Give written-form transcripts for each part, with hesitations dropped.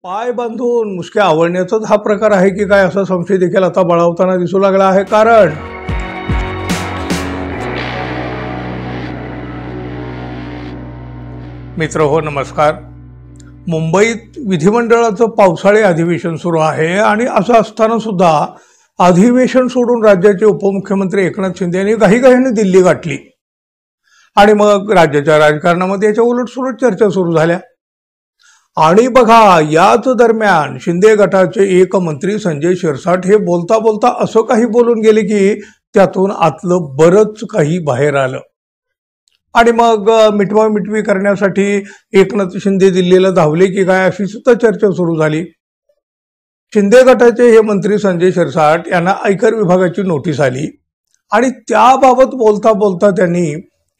पाय बांधून मुसक्या आवळण्याचाच हा प्रकार आहे की काय असा संशय देखील आता बळावताना दिसू लागला आहे। कारण मित्र हो नमस्कार। मुंबईत विधिमंडळाचं पावसाळी अधिवेशन सुरू आहे आणि असं असताना सुद्धा अधिवेशन सोडून राज्याचे उपमुख्यमंत्री एकनाथ शिंदे यांनी घाईघाईने दिल्ली गाठली आणि मग राज्याच्या राजकारणामध्ये याच्या उलटसुलट चर्चा सुरू झाल्या। आणि बघा, याच दरम्यान शिंदे गटाचे एक मंत्री संजय शिरसाट हे बोलता बोलता असं काही बोलून गेले की त्यातून आतलं बरंच काही बाहेर आलं आणि मग मिटवा मिटवी करण्यासाठी एकनाथ शिंदे दिल्लीला धावले की काय अशी सुद्धा चर्चा सुरू झाली। शिंदे गटाचे हे मंत्री संजय शिरसाट यांना आयकर विभागाची नोटीस आली आणि त्याबाबत बोलता बोलता त्यांनी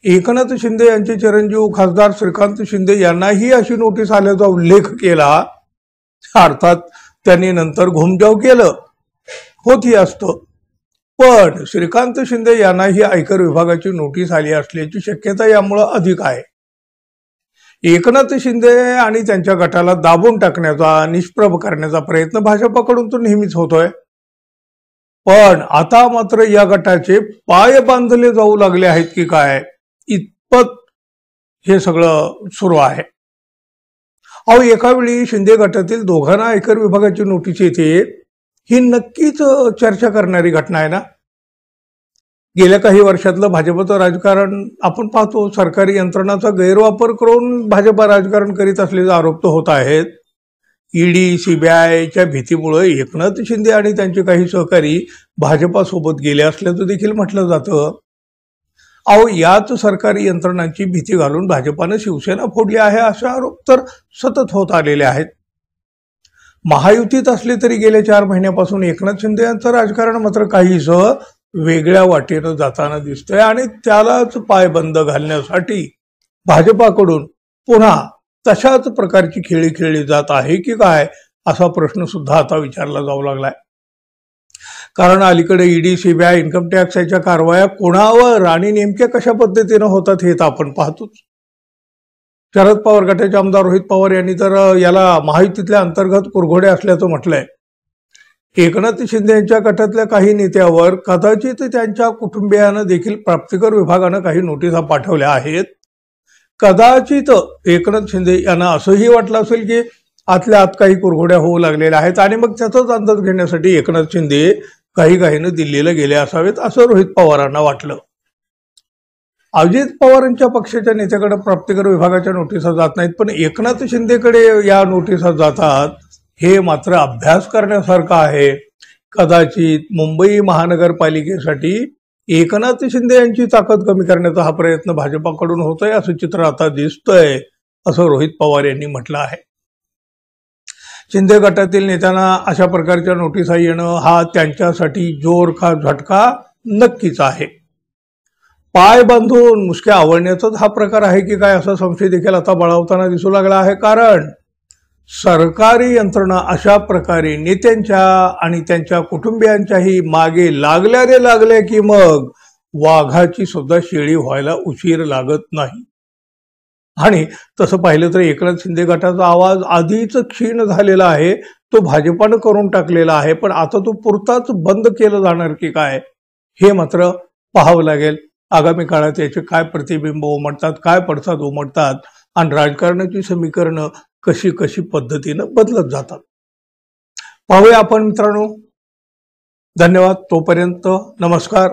एकनाथ शिंदे यांचे चिरंजीव खासदार श्रीकांत शिंदे यांनाही अशी नोटीस आल्याचा उल्लेख केला। अर्थात त्यांनी नंतर घुमजाव केलं, होती असतं, पण श्रीकांत शिंदे यांनाही आयकर विभागाची नोटीस आली असल्याची शक्यता यामुळे अधिक आहे। एकनाथ शिंदे आणि त्यांच्या गटाला दाबून टाकण्याचा, निष्प्रभ करण्याचा प्रयत्न भाजपाकडून तो नेहमीच होतोय। पण आता मात्र या गटाचे पाय बांधले जाऊ लागले आहेत की काय इतपत हे सगळं सुरू आहे। अहो, एका वेळी शिंदे गटातील दोघांना आयकर विभागाची नोटीस येते, ही नक्कीच चर्चा करणारी घटना आहे ना। गेल्या काही वर्षातलं भाजपचं राजकारण आपण पाहतो, सरकारी यंत्रणाचा गैरवापर करून भाजपा राजकारण करीत असल्याचे आरोप होत आहेत। ईडी सीबीआयच्या भीतीमुळे एकनाथ शिंदे आणि त्यांचे काही सहकारी भाजपासोबत गेले असल्याचं देखील म्हटलं जातं। अहो, याच सरकारी यंत्रणांची भीती घालून भाजपानं शिवसेना फोडली आहे असे आरोप तर सतत होत आलेले आहेत। महायुतीत असले तरी गेल्या 4 महिन्यापासून एकनाथ शिंदे यांचं राजकारण मात्र काहीसं वेगळ्या वाटेनं जाताना दिसतंय आणि त्यालाच पायबंद घालण्यासाठी भाजपाकडून पुन्हा तशाच प्रकारची खेळी खेळली जात आहे की काय असा प्रश्न सुद्धा आता विचारला जाऊ लागलाय। कारण अलीकडे ईडी सीबीआय इन्कम टॅक्स याच्या कारवाया कोणावर आणि नेमक्या कशा पद्धतीनं होतात हे तर आपण पाहतोच। शरद पवार गटाचे आमदार रोहित पवार यांनी तर याला महायुतीतल्या अंतर्गत कुरघोडे असल्याचं म्हटलंय। एकनाथ शिंदे यांच्या गटातल्या काही नेत्यावर कदाचित त्यांच्या कुटुंबियांना देखील प्राप्तिकर विभागानं काही नोटिसा पाठवल्या आहेत। कदाचित एकनाथ शिंदे यांना असंही वाटलं असेल की आतल्या आत काही कुरघोड्या होऊ लागलेल्या आहेत आणि मग त्याचाच अंदाज घेण्यासाठी एकनाथ शिंदे घाईघाईनं दिल्लीला गेले असावेत असं रोहित पवारांना वाटलं। अजित पवारांच्या पक्षाच्या नेत्याकडे प्राप्तिकर विभागाच्या नोटिसा जात नाहीत, पण एकनाथ शिंदेकडे या नोटिसा जातात, हे मात्र अभ्यास करण्यासारखं आहे। कदाचित मुंबई महानगरपालिकेसाठी एकनाथ शिंदे यांची ताकद कमी करण्याचा हा प्रयत्न भाजपाकडून होतोय असं चित्र आता दिसतंय असं रोहित पवार यांनी म्हटलं आहे। शिंदे गटातील नेत्यांना अशा प्रकारच्या नोटिसा येणं हा त्यांच्यासाठी जोर का झटका नक्कीच आहे। पाय बांधून मुसक्या आवळण्याचाच हा प्रकार आहे की काय असा संशय देखील आता बळावताना दिसू लागला आहे। कारण सरकारी यंत्रणा अशा प्रकारे नेत्यांच्या आणि त्यांच्या कुटुंबियांच्याही मागे लागल्या की मग वाघाची सुद्धा शेळी व्हायला उशीर लागत नाही। आणि तसं पाहिलं तर एकनाथ शिंदे गटाचा आवाज आधीच क्षीण झालेला आहे, तो भाजपानं करून टाकलेला आहे, पण आता तो पुरताच बंद केलं जाणार की काय हे मात्र पाहावं लागेल। आगामी काळात याचे काय प्रतिबिंब उमटतात, काय पडसाद उमटतात आणि राजकारणाची समीकरणं कशी कशी पद्धतीनं बदलत जातात पाहूया आपण मित्रांनो। धन्यवाद, तोपर्यंत नमस्कार।